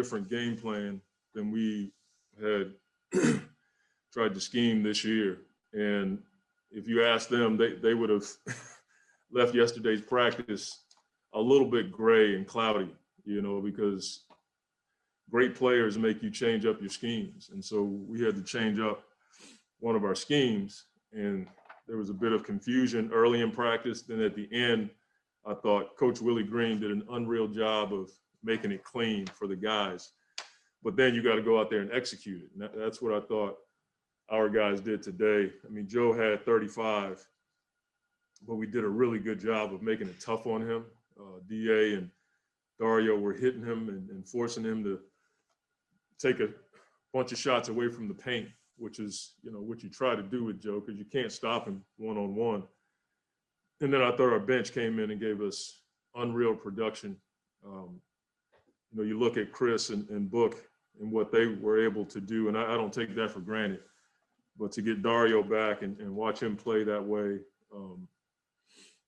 different game plan than we had tried to scheme this year. And if you ask them, they would have left yesterday's practice a little bit gray and cloudy, because great players make you change up your schemes. And so we had to change up one of our schemes, and there was a bit of confusion early in practice. Then at the end, I thought Coach Willie Green did an unreal job of making it clean for the guys. But then you got to go out there and execute it. And that's what I thought our guys did today. I mean, Joe had 35, but we did a really good job of making it tough on him. DA and Dario were hitting him and forcing him to take a bunch of shots away from the paint, which is, what you try to do with Joe, because you can't stop him one-on-one. And then I thought our bench came in and gave us unreal production. You look at Chris and Book and what they were able to do, and I don't take that for granted. But to get Dario back and watch him play that way,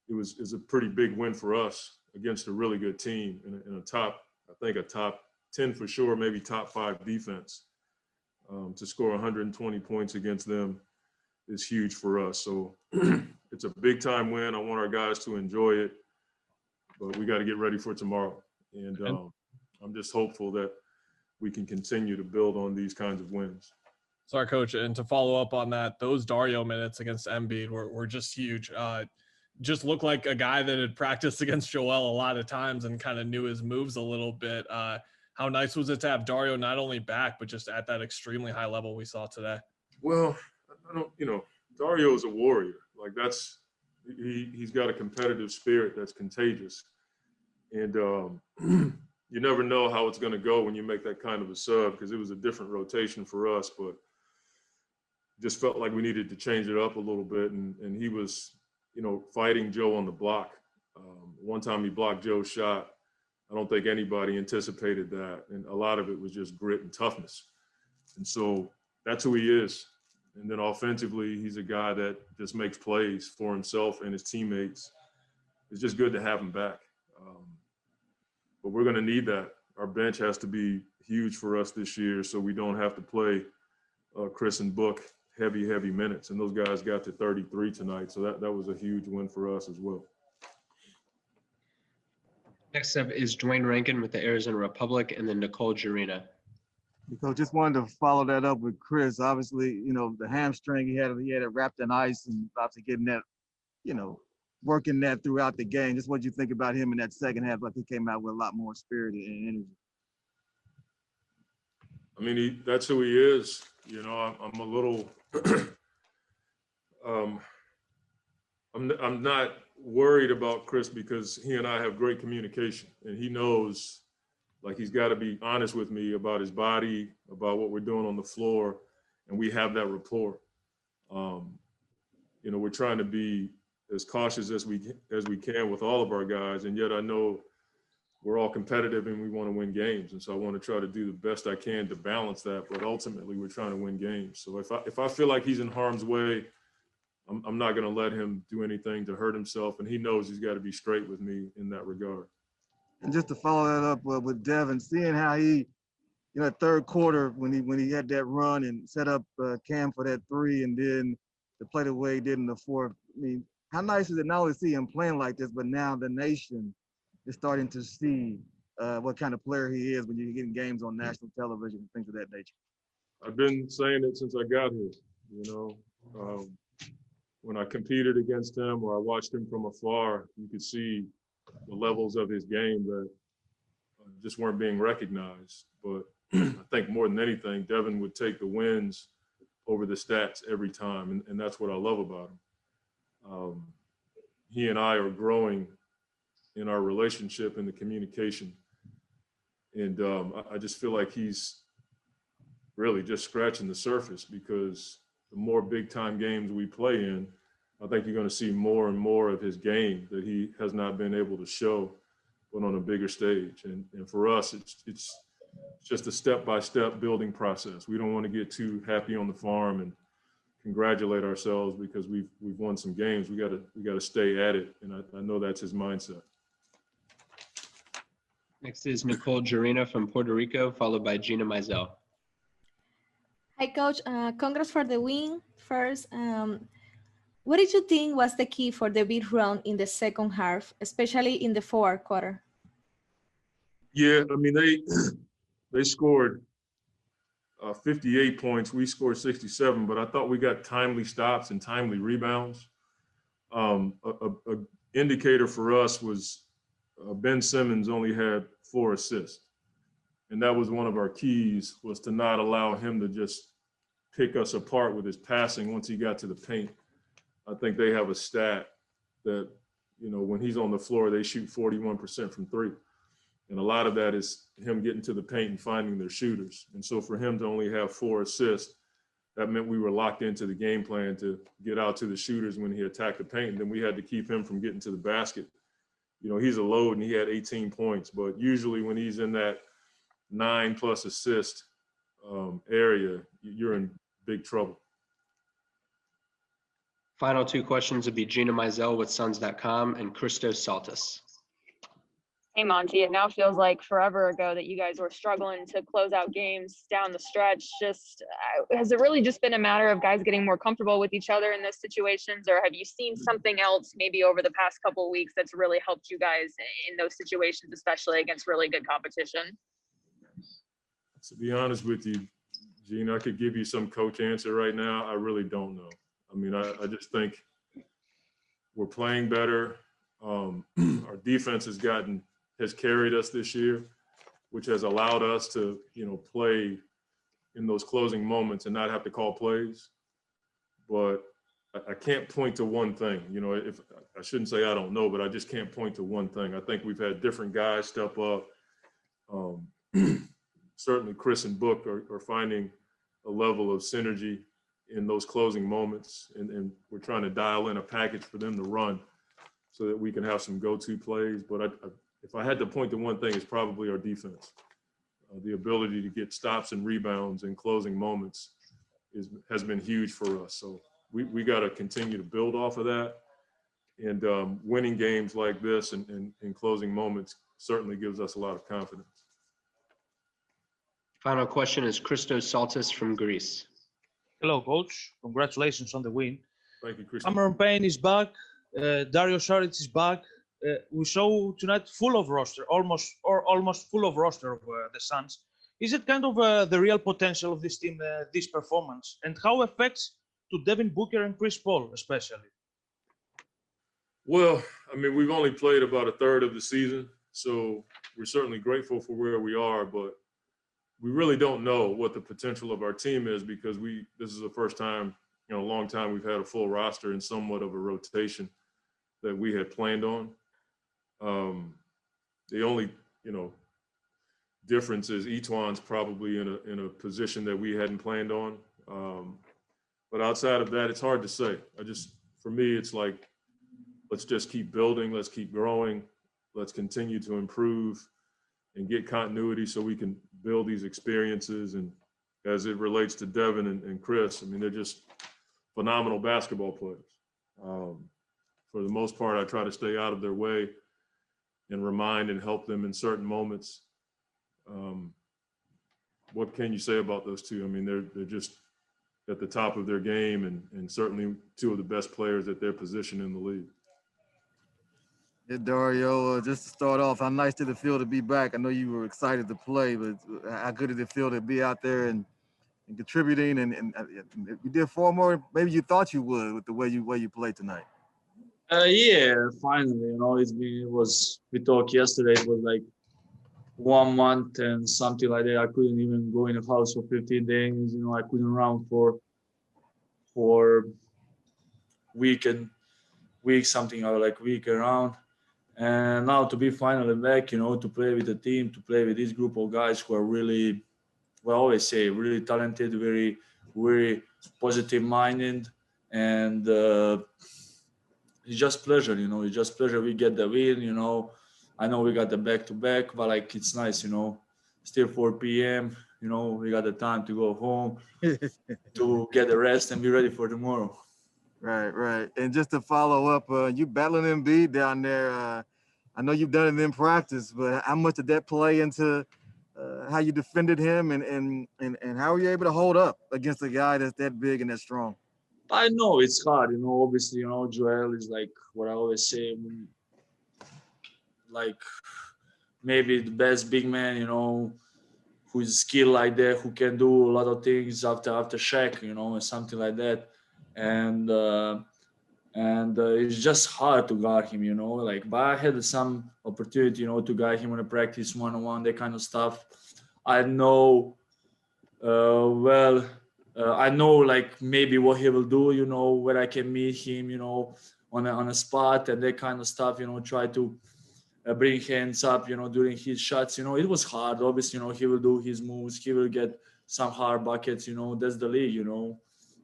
it was a pretty big win for us against a really good team and a top 10 for sure, maybe top 5 defense. To score 120 points against them is huge for us. So it's a big time win. I want our guys to enjoy it, but we got to get ready for tomorrow. And I'm just hopeful that we can continue to build on these kinds of wins. Sorry, Coach. And to follow up on that, those Dario minutes against Embiid were just huge. Just looked like a guy that had practiced against Joel a lot of times and kind of knew his moves a little bit. How nice was it to have Dario not only back, but just at that extremely high level we saw today? Well, Dario is a warrior. Like he's got a competitive spirit that's contagious. And you never know how it's going to go when you make that kind of a sub, because it was a different rotation for us, but just felt like we needed to change it up a little bit. And he was, fighting Joe on the block. One time he blocked Joe's shot. I don't think anybody anticipated that. And a lot of it was just grit and toughness. And so that's who he is. And then offensively, he's a guy that just makes plays for himself and his teammates. It's just good to have him back. But we're going to need that. Our bench has to be huge for us this year, so we don't have to play Chris and Book heavy minutes. And those guys got to 33 tonight, so that was a huge win for us as well. Next up is Dwayne Rankin with the Arizona Republic, and then Nicole Jarina. Coach, just wanted to follow that up with Chris. Obviously, the hamstring he had it wrapped in ice, and obviously getting that, working that throughout the game. Just what you think about him in that second half? Like he came out with a lot more spirit and energy. I mean, that's who he is. I'm a little. I'm not worried about Chris because he and I have great communication, and he knows, like, he's got to be honest with me about his body, about what we're doing on the floor, and we have that rapport. We're trying to be as cautious as we can with all of our guys, and yet I know we're all competitive and we want to win games, and so I want to try to do the best I can to balance that. But ultimately, we're trying to win games. So if I feel like he's in harm's way, I'm not going to let him do anything to hurt himself, and he knows he's got to be straight with me in that regard. And just to follow that up with Devin, seeing how he, third quarter when he had that run and set up Cam for that 3, and then to play the way he did in the fourth. I mean, how nice is it not only to see him playing like this, but now the nation is starting to see what kind of player he is when you're getting games on national television and things of that nature. I've been saying it since I got here. When I competed against him or I watched him from afar, you could see the levels of his game that just weren't being recognized. But I think more than anything, Devin would take the wins over the stats every time, and that's what I love about him. He and I are growing in our relationship and the communication, and I just feel like he's really just scratching the surface, because the more big-time games we play in, I think you're going to see more and more of his game that he has not been able to show, but on a bigger stage. And for us, it's just a step-by-step building process. We don't want to get too happy on the farm and congratulate ourselves because we've won some games. We got to stay at it, and I know that's his mindset. Next is Nicole Jarina from Puerto Rico, followed by Gina Mizell. Hi, Coach. Congrats for the win. First, what did you think was the key for the big run in the second half, especially in the fourth quarter? Yeah, I mean, they scored 58 points. We scored 67, but I thought we got timely stops and timely rebounds. A indicator for us was Ben Simmons only had 4 assists. And that was one of our keys, was to not allow him to just pick us apart with his passing once he got to the paint. I think they have a stat that, you know, when he's on the floor, they shoot 41% from 3. And a lot of that is him getting to the paint and finding their shooters. And so for him to only have 4 assists, that meant we were locked into the game plan to get out to the shooters when he attacked the paint. And then we had to keep him from getting to the basket. You know, he's a load and he had 18 points, but usually when he's in that 9+ assist area, you're in big trouble. Final 2 questions would be Gina Mizell with Suns.com and Christos Saltis. Hey, Monty, it now feels like forever ago that you guys were struggling to close out games down the stretch. Just has it really just been a matter of guys getting more comfortable with each other in those situations, or have you seen something else maybe over the past couple of weeks that's really helped you guys in those situations, especially against really good competition? To be honest with you, Gene, I could give you some coach answer right now. I really don't know. I mean, I just think we're playing better. Our defense has carried us this year, which has allowed us to, you know, play in those closing moments and not have to call plays. But I can't point to one thing. You know, if I shouldn't say I don't know, but I just can't point to one thing. I think we've had different guys step up. Certainly Chris and Book are finding a level of synergy in those closing moments. And we're trying to dial in a package for them to run so that we can have some go-to plays. But if I had to point to one thing, it's probably our defense. The ability to get stops and rebounds in closing moments has been huge for us. So we got to continue to build off of that. And winning games like this and closing moments certainly gives us a lot of confidence. Final question is Christos Saltis from Greece. Hello, Coach. Congratulations on the win. Thank you, Chris. Cameron Payne is back. Dario Saric is back. We saw tonight full of roster, almost full of roster of the Suns. Is it kind of the real potential of this team, this performance, and how affects to Devin Booker and Chris Paul especially? Well, I mean, we've only played about a third of the season, so we're certainly grateful for where we are, but we really don't know what the potential of our team is because this is the first time in a long time we've had a full roster and somewhat of a rotation that we had planned on. The only, you know, difference is Etuan's probably in a position that we hadn't planned on. But outside of that, it's hard to say. For me, it's like, let's just keep building, let's keep growing, let's continue to improve and get continuity so we can build these experiences. And as it relates to Devin and Chris, I mean, they're just phenomenal basketball players. For the most part, I try to stay out of their way and remind and help them in certain moments. What can you say about those two? I mean, they're just at the top of their game and certainly two of the best players at their position in the league. Yeah, Dario, just to start off, how nice did it feel to be back? I know you were excited to play, but how good did it feel to be out there and contributing? And you did 4 more, maybe you thought you would with the way you played tonight. Yeah, finally, you know, we talked yesterday, it was like 1 month and something like that. I couldn't even go in the house for 15 days, you know, I couldn't run for week, something like week around. And now to be finally back, you know, to play with the team, to play with this group of guys who are really, well, I always say, really talented, very, very positive-minded, and it's just pleasure, you know. It's just pleasure we get the win, you know. I know we got the back-to-back, but like it's nice, you know. Still 4 p.m., you know, we got the time to go home, to get the rest and be ready for tomorrow. Right. And just to follow up, you battling Embiid down there. I know you've done it in practice, but how much did that play into how you defended him, and how were you able to hold up against a guy that's that big and that strong? I know it's hard, obviously, Joel is like what I always say, like maybe the best big man, who's skilled like that, who can do a lot of things after Shaq, and something like that. And it's just hard to guard him, but I had some opportunity, to guard him on a practice one-on-one, that kind of stuff. I know, I know like maybe what he will do, where I can meet him, on a spot and that kind of stuff, try to bring hands up, during his shots. It was hard. Obviously, he will do his moves. He will get some hard buckets. That's the league.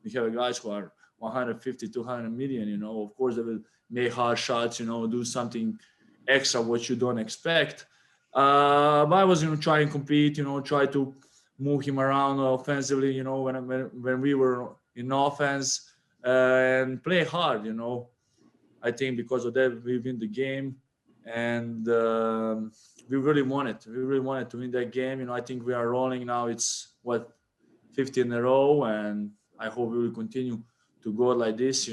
We have guys who are 150, 200 million. Of course, they will make hard shots. Do something extra what you don't expect. But I was, trying to compete. Try to move him around offensively. When we were in offense and play hard. I think because of that we win the game. And we really wanted to win that game. I think we are rolling now. It's 50 in a row, and I hope we will continue to go like this.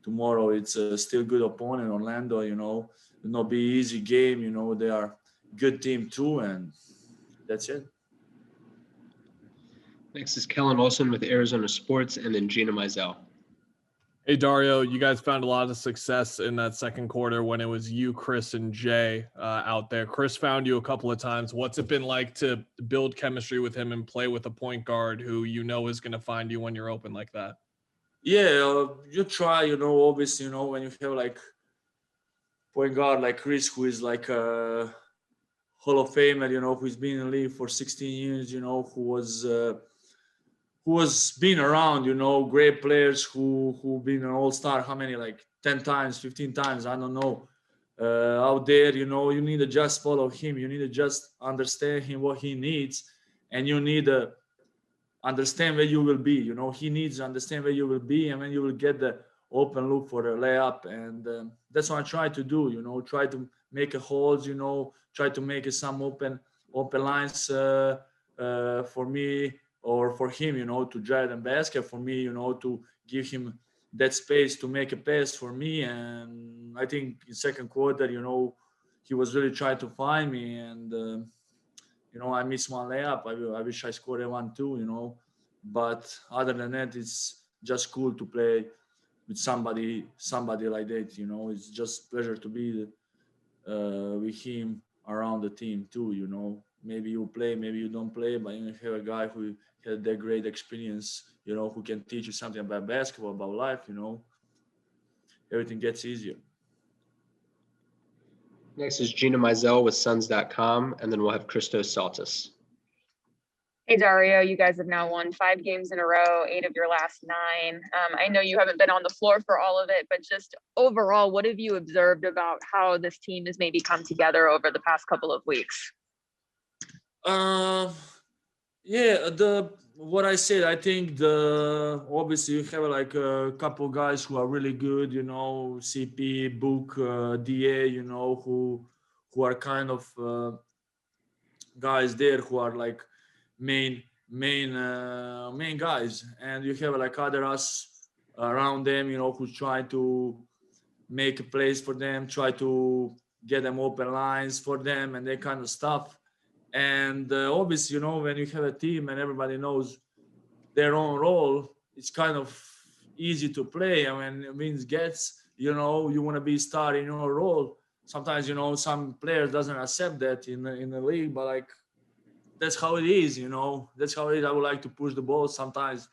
Tomorrow it's a still good opponent, Orlando. It'll not be easy game. They are good team too, and that's it. Next is Kellen Olson with Arizona Sports, and then Gina Mizell. Hey, Dario, you guys found a lot of success in that second quarter when it was you, Chris, and Jay out there. Chris found you a couple of times. What's it been like to build chemistry with him and play with a point guard who is going to find you when you're open like that? Yeah, you try, obviously, when you have like point guard like Chris, who is like a Hall of Famer, who's been in the league for 16 years, who was been around, great players who been an all-star, how many, like 10 times, 15 times, I don't know, out there, you need to just follow him. You need to just understand him, what he needs, and you need to understand where you will be. He needs to understand where you will be, and then you will get the open look for the layup. And that's what I try to do, try to make a holes, try to make some open lines for me, or for him, to drive the basket, for me, to give him that space to make a pass for me. And I think in second quarter, he was really trying to find me. And, I missed one layup. I wish I scored a 1-2, But other than that, it's just cool to play with somebody like that, It's just pleasure to be with him around the team too, Maybe you play, maybe you don't play, but you have a guy who had that great experience, who can teach you something about basketball, about life, Everything gets easier. Next is Gina Mizell with Suns.com, and then we'll have Christos Saltis. Hey, Dario, you guys have now won 5 games in a row, 8 of your last 9. I know you haven't been on the floor for all of it, but just overall, what have you observed about how this team has maybe come together over the past couple of weeks? What I said, I think obviously you have like a couple guys who are really good, CP, Book, DA, who are kind of guys there who are like main guys, and you have like others around them, who try to make a place for them, try to get them open lines for them and that kind of stuff. And obviously, when you have a team and everybody knows their own role, it's kind of easy to play. And when Vince gets, you want to be star in your role. Sometimes, some players doesn't accept that in the league, but like, that's how it is, That's how it is. I would like to push the ball sometimes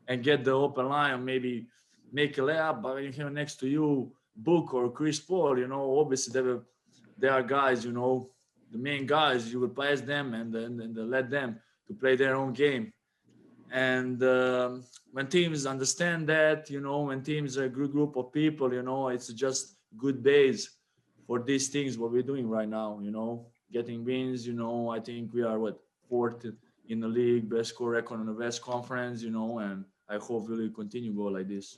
and get the open line, or maybe make a layup. But when you have next to you Book or Chris Paul, obviously they are guys, the main guys. You will pass them and then let them to play their own game. And when teams understand that, when teams are a good group of people, it's just good base for these things what we're doing right now, getting wins. I think we are 4th in the league, best score record in the West Conference, and I hope we'll continue go like this.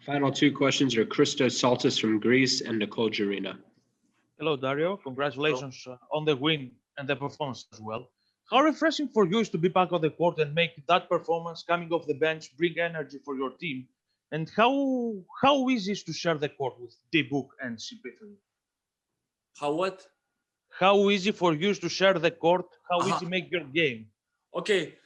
Final two questions are Christos Saltis from Greece and Nicole Jarina. Hello, Dario. Congratulations on the win and the performance as well. How refreshing for you is to be back on the court and make that performance coming off the bench bring energy for your team? And how easy is to share the court with D-Book and CP3? How what? How easy for you is to share the court? How easy make your game? Okay.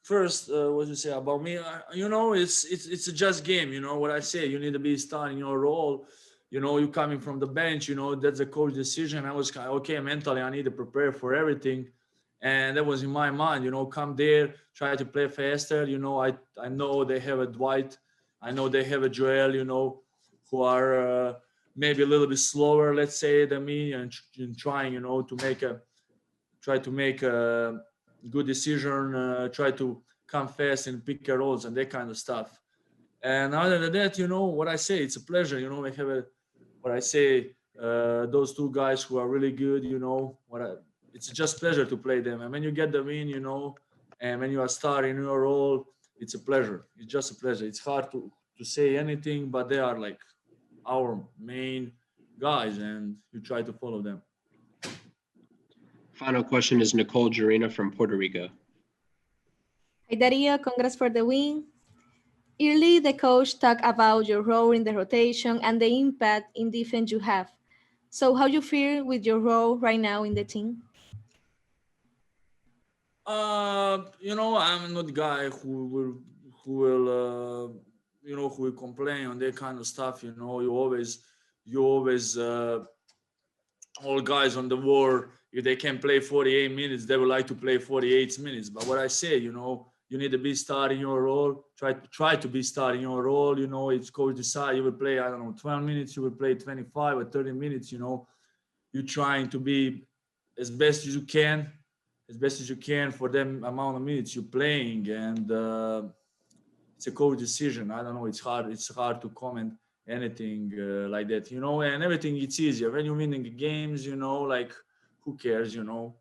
First, what you say about me? It's a just game. You know what I say. You need to be starting your role. You know, you coming from the bench. You know that's a coach decision. I was okay mentally. I need to prepare for everything, and that was in my mind. You know, come there, try to play faster. You know, I know they have a Dwight. I know they have a Joel. You know, who are maybe a little bit slower, let's say, than me, and trying, you know, to try to make a good decision, try to come fast and pick your roles and that kind of stuff. And other than that, you know, what I say, it's a pleasure. You know, I have those two guys who are really good. You know, it's just pleasure to play them. And when you get the win, you know, and when you are starting your role, it's a pleasure. It's just a pleasure. It's hard to say anything, but they are like our main guys, and you try to follow them. Final question is Nicole Jarina from Puerto Rico. Hi, Dario. Congrats for the win. Early, the coach talked about your role in the rotation and the impact in defense you have. So how you feel with your role right now in the team? You know, I'm not the guy who will complain on that kind of stuff. You know, you always all guys on the war, if they can play 48 minutes, they would like to play 48 minutes. But what I say, you know, you need to be starting your role. Try to be starting your role. You know, it's coach decide you will play, 12 minutes, you will play 25 or 30 minutes. You know, you're trying to be as best as you can for them amount of minutes you're playing. And it's a coach decision. I don't know. It's hard to comment anything like that, you know, and everything, it's easier when you're winning games, you know, like who cares, you know.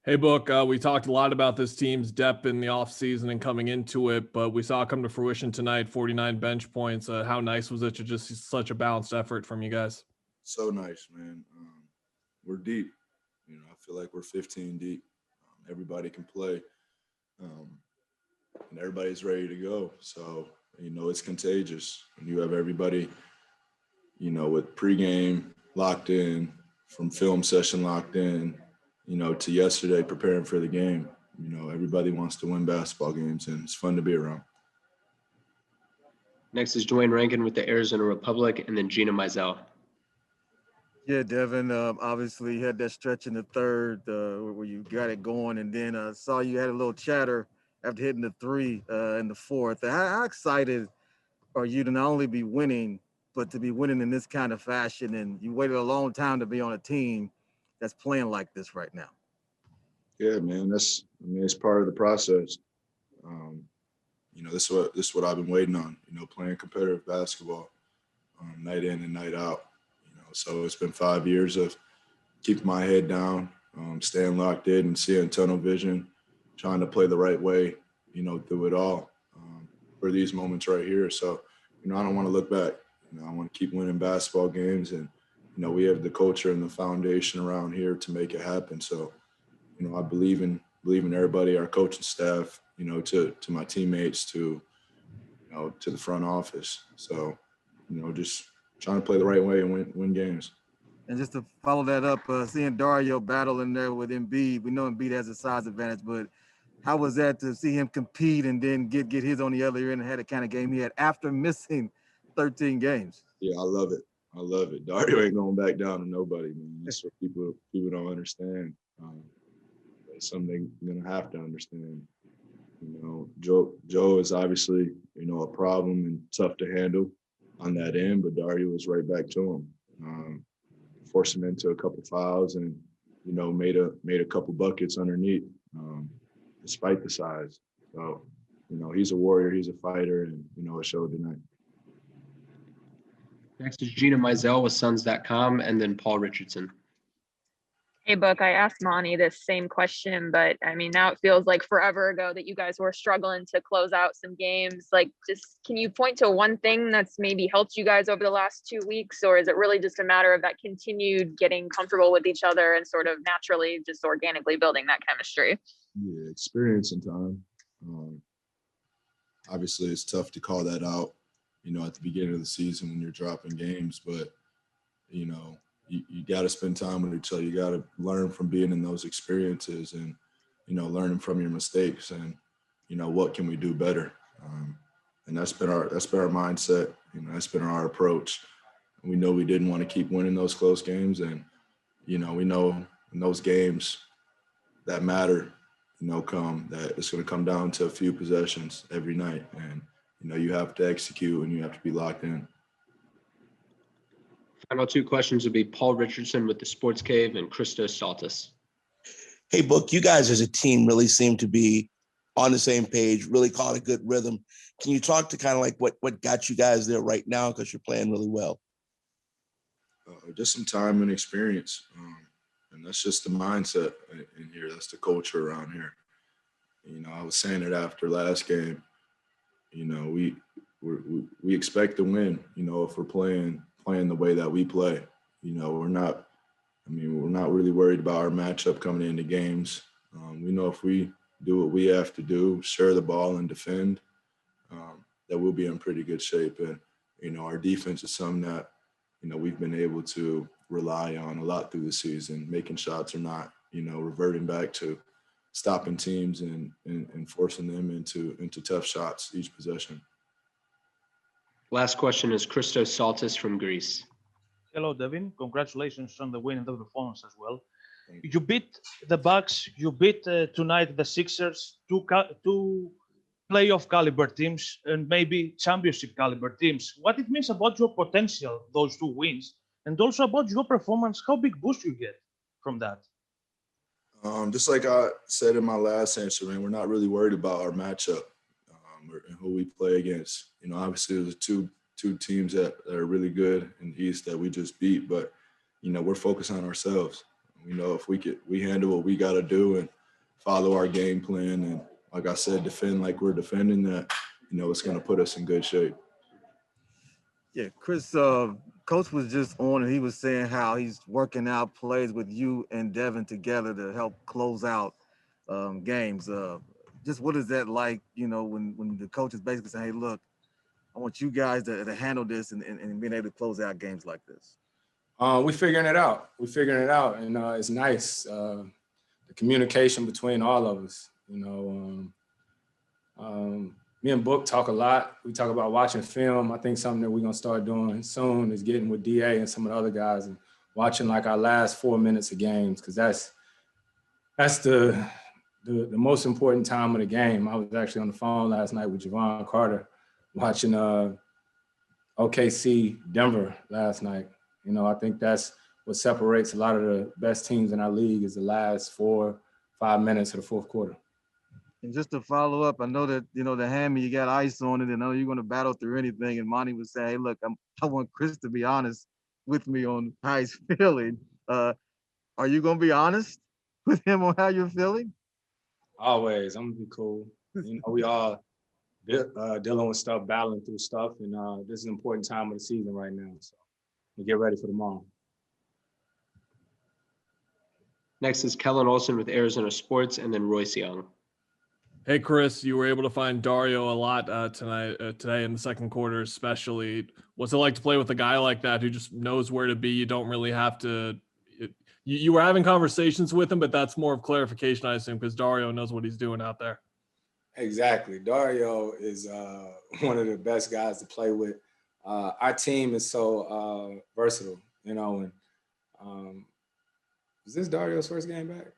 Hey, Book, we talked a lot about this team's depth in the offseason and coming into it, but we saw it come to fruition tonight, 49 bench points. How nice was it to just see such a balanced effort from you guys? So nice, man. We're deep. You know, I feel like we're 15 deep. Everybody can play. And everybody's ready to go. So, you know, it's contagious. And you have everybody, you know, with pregame locked in, from film session locked in, you know, to yesterday preparing for the game. You know, everybody wants to win basketball games, and it's fun to be around. Next is Dwayne Rankin with the Arizona Republic, and then Gina Mizell. Yeah, Devin, obviously you had that stretch in the third where you got it going, and then saw you had a little chatter after hitting the three in the fourth. How excited are you to not only be winning, but to be winning in this kind of fashion? And you waited a long time to be on a team that's playing like this right now. Yeah, man, it's part of the process. You know, this is what I've been waiting on, you know, playing competitive basketball night in and night out. You know, so it's been 5 years of keeping my head down, staying locked in and seeing tunnel vision, trying to play the right way, you know, through it all for these moments right here. So, you know, I don't want to look back. You know, I want to keep winning basketball games, and, you know, we have the culture and the foundation around here to make it happen. So, you know, I believe in everybody, our coaching staff, you know, to my teammates, to, you know, to the front office. So, you know, just trying to play the right way and win games. And just to follow that up, seeing Dario battle in there with Embiid, we know Embiid has a size advantage, but how was that to see him compete and then get his on the other end and had the kind of game he had after missing 13 games? Yeah, I love it. I love it. Dario ain't going back down to nobody, man. That's what people don't understand. It's something you're gonna have to understand. You know, Joe is obviously, you know, a problem and tough to handle on that end, but Dario was right back to him. Forced him into a couple fouls and, you know, made a couple buckets underneath, despite the size. So, you know, he's a warrior, he's a fighter, and, you know, it showed tonight. Next is Gina Mizell with Suns.com, and then Paul Richardson. Hey, Hey, Book, I asked Monty this same question, but I mean, now it feels like forever ago that you guys were struggling to close out some games. Like, just can you point to one thing that's maybe helped you guys over the last 2 weeks, or is it really just a matter of that continued getting comfortable with each other and sort of naturally just organically building that chemistry? Yeah, experience and time. Obviously, it's tough to call that out, at the beginning of the season when you're dropping games, but, you got to spend time with each other. You got to learn from being in those experiences and, learning from your mistakes and, what can we do better? And that's been our mindset. That's been our approach. We know we didn't want to keep winning those close games. And, we know in those games that matter, that it's going to come down to a few possessions every night. And, you have to execute and you have to be locked in. Final 2 questions would be Paul Richardson with the Sports Cave and Christos Saltis. Hey, Book, you guys as a team really seem to be on the same page, really caught a good rhythm. Can you talk to kind of like what got you guys there right now? Because you're playing really well. Just some time and experience. And that's just the mindset in here. That's the culture around here. I was saying it after last game. We expect to win, if we're playing the way that we play. We're not really worried about our matchup coming into games. We know if we do what we have to do, share the ball and defend, that we'll be in pretty good shape. And, our defense is something that, we've been able to rely on a lot through the season, making shots or not, reverting back to stopping teams and forcing them into tough shots each possession. Last question is Christos Saltis from Greece. Hello, Devin. Congratulations on the win and the performance as well. You beat the Bucks. You beat tonight the Sixers, two playoff caliber teams and maybe championship caliber teams. What it means about your potential, those 2 wins, and also about your performance, how big boost you get from that? Just like I said in my last answer, man, we're not really worried about our matchup and who we play against. Obviously there's two teams that are really good in the East that we just beat, but we're focused on ourselves. We know if we handle what we got to do and follow our game plan, and like I said, defend like we're defending, that it's going to put us in good shape. Yeah, Chris, Coach was just on and he was saying how he's working out plays with you and Devin together to help close out games. Just what is that like, when the coach is basically saying, hey, look, I want you guys to handle this and being able to close out games like this? We're figuring it out. And it's nice. The communication between all of us, me and Book talk a lot. We talk about watching film. I think something that we're going to start doing soon is getting with DA and some of the other guys and watching like our last 4 minutes of games, because that's the most important time of the game. I was actually on the phone last night with Javon Carter watching OKC Denver last night. I think that's what separates a lot of the best teams in our league is the last 4-5 minutes of the fourth quarter. And just to follow up, I know that, the hammy, you got ice on it, and I know you're going to battle through anything. And Monty was saying, hey, look, I want Chris to be honest with me on how he's feeling. Are you going to be honest with him on how you're feeling? Always. I'm going to be cool. We all dealing with stuff, battling through stuff. And this is an important time of the season right now. So we get ready for tomorrow. Next is Kellen Olson with Arizona Sports, and then Royce Young. Hey, Chris, you were able to find Dario a lot today in the second quarter, especially. What's it like to play with a guy like that who just knows where to be? You don't really have to. You were having conversations with him, but that's more of clarification, I assume, because Dario knows what he's doing out there. Exactly. Dario is one of the best guys to play with. Our team is so versatile, and was this Dario's first game back?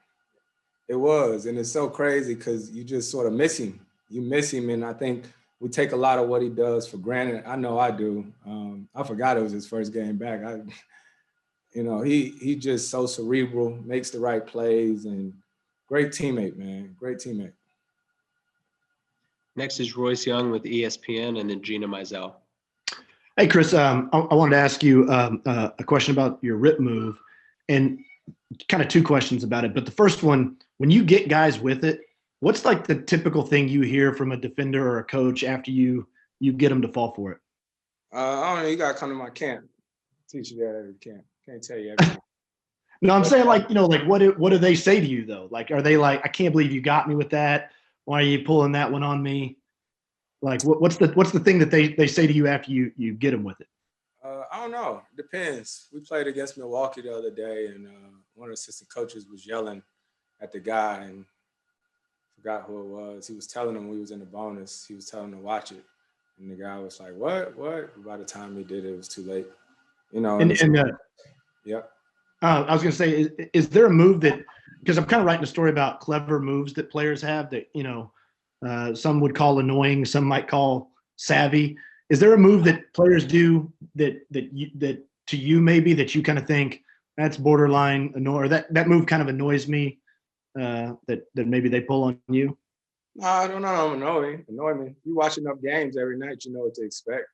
It was, and it's so crazy because you just sort of miss him. You miss him, and I think we take a lot of what he does for granted. I know I do. I forgot it was his first game back. He just so cerebral, makes the right plays, and great teammate, man. Great teammate. Next is Royce Young with ESPN, and then Gina Mizell. Hey, Chris, I wanted to ask you a question about your rip move. And kind of two questions about it. But the first one, when you get guys with it, what's like the typical thing you hear from a defender or a coach after you get them to fall for it? I don't know. You gotta come to my camp. Teach you that at every camp. Can't tell you everything. No, I'm saying like, like what do they say to you though? Like, are they like, I can't believe you got me with that. Why are you pulling that one on me? Like, what's the thing that they say to you after you get them with it? I don't know. Depends. We played against Milwaukee the other day, and one of the assistant coaches was yelling at the guy, and forgot who it was. He was telling him we was in the bonus. He was telling him to watch it, and the guy was like, "What? What?" By the time he did it, it was too late. Yeah. I was going to say, is there a move that, because I'm kind of writing a story about clever moves that players have that, some would call annoying, some might call savvy. Is there a move that players do that to you maybe that you kind of think that's borderline annoy, or that move kind of annoys me, that maybe they pull on you? No, I don't know. Annoy me. You watch enough games every night, you know what to expect.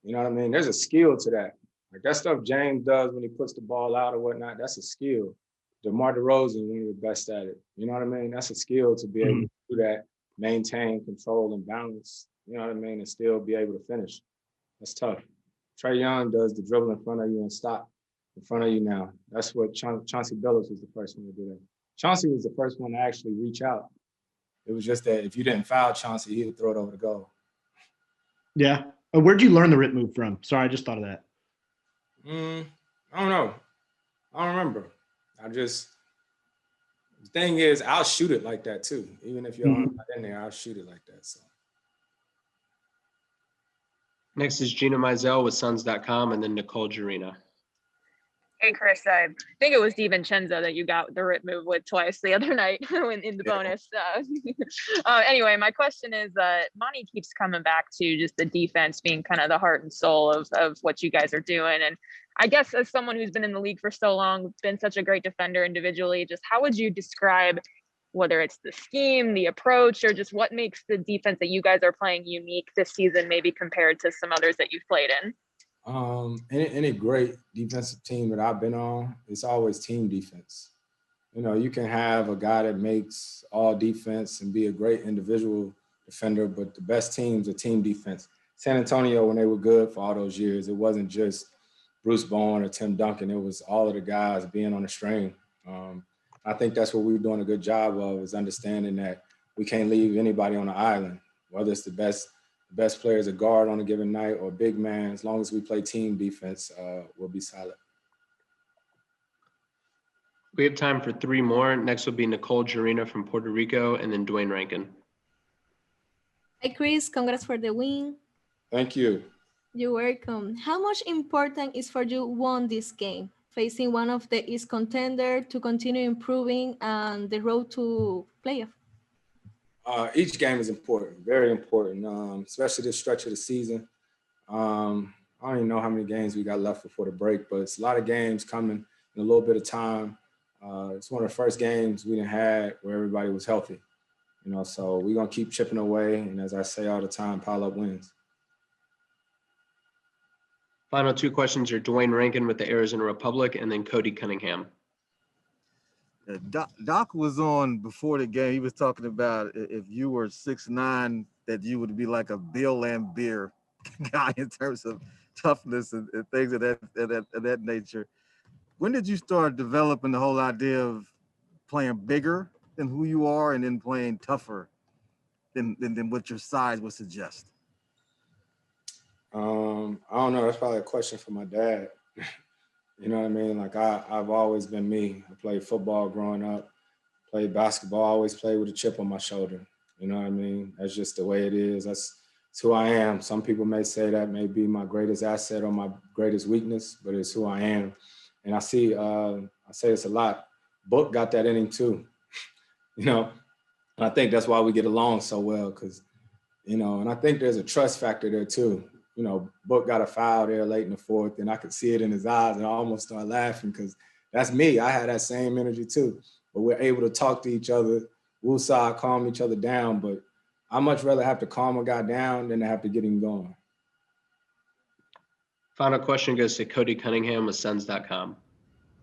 You know what I mean? There's a skill to that. Like that stuff James does when he puts the ball out or whatnot, that's a skill. DeMar DeRozan, one of the best at it. You know what I mean? That's a skill to be able to do that, maintain control and balance, you know what I mean, and still be able to finish. That's tough. Trae Young does the dribble in front of you and stop in front of you now. That's what Chauncey Billups was the first one to do that. Chauncey was the first one to actually reach out. It was just that if you didn't foul Chauncey, he would throw it over the goal. Yeah. Where'd you learn the rip move from? Sorry, I just thought of that. I don't know. I don't remember. The thing is, I'll shoot it like that too. Even if you're not in there, I'll shoot it like that. So. Next is Gina Mizell with Suns.com, and then Nicole Jarina. Hey, Chris, I think it was DiVincenzo that you got the rip move with twice the other night in the bonus. Anyway, my question is, Monty keeps coming back to just the defense being kind of the heart and soul of what you guys are doing. And I guess as someone who's been in the league for so long, been such a great defender individually, just how would you describe whether it's the scheme, the approach, or just what makes the defense that you guys are playing unique this season, maybe compared to some others that you've played in? Any great defensive team that I've been on, it's always team defense. You can have a guy that makes all defense and be a great individual defender, but the best teams are team defense. San Antonio, when they were good for all those years, it wasn't just Bruce Bowen or Tim Duncan. It was all of the guys being on the string. I think that's what we're doing a good job of, is understanding that we can't leave anybody on the island, whether it's the best players a guard on a given night or big man. As long as we play team defense, we'll be solid. We have time for three more. Next will be Nicole Jarina from Puerto Rico, and then Dwayne Rankin. Hi, Chris. Congrats for the win. Thank you. You're welcome. How much important is for you won this game, facing one of the East contender to continue improving and the road to playoff? Each game is important, very important, especially this stretch of the season. I don't even know how many games we got left before the break, but it's a lot of games coming in a little bit of time. It's one of the first games we didn't had where everybody was healthy, so we're going to keep chipping away. And as I say all the time, pile up wins. Final two questions are Dwayne Rankin with the Arizona Republic, and then Cody Cunningham. Doc was on before the game. He was talking about if you were 6'9", that you would be like a Bill Laimbeer guy in terms of toughness and things of that nature. When did you start developing the whole idea of playing bigger than who you are and then playing tougher than what your size would suggest? I don't know. That's probably a question for my dad. You know what I mean? Like I've always been me. I played football growing up, played basketball, always played with a chip on my shoulder. You know what I mean? That's just the way it is. That's who I am. Some people may say that may be my greatest asset or my greatest weakness, but it's who I am. And I say this a lot. Book got that in him too. And I think that's why we get along so well, because, and I think there's a trust factor there too. Book got a foul there late in the fourth, and I could see it in his eyes, and I almost started laughing because that's me. I had that same energy too. But we're able to talk to each other, woosah, calm each other down. But I much rather have to calm a guy down than to have to get him going. Final question goes to Cody Cunningham with Suns.com.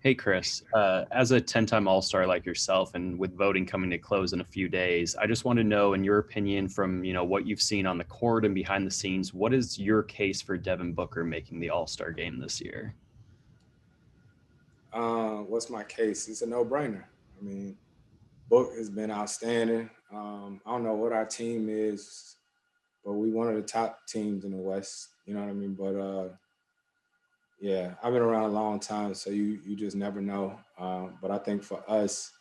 Hey, Chris. As a 10-time All-Star like yourself, and with voting coming to close in a few days, I just want to know, in your opinion, from what you've seen on the court and behind the scenes, what is your case for Devin Booker making the All-Star game this year? What's my case? It's a no-brainer. I mean, Book has been outstanding. I don't know what our team is, but we one of the top teams in the West. You know what I mean? But yeah, I've been around a long time, so you just never know. But I think for us,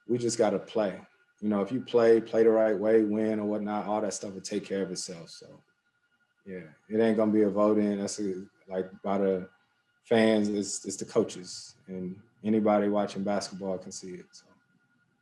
we just got to play. If you play the right way, win or whatnot, all that stuff will take care of itself. So yeah, it ain't gonna be a vote-in. That's like by the fans. It's the coaches, and anybody watching basketball can see it. So.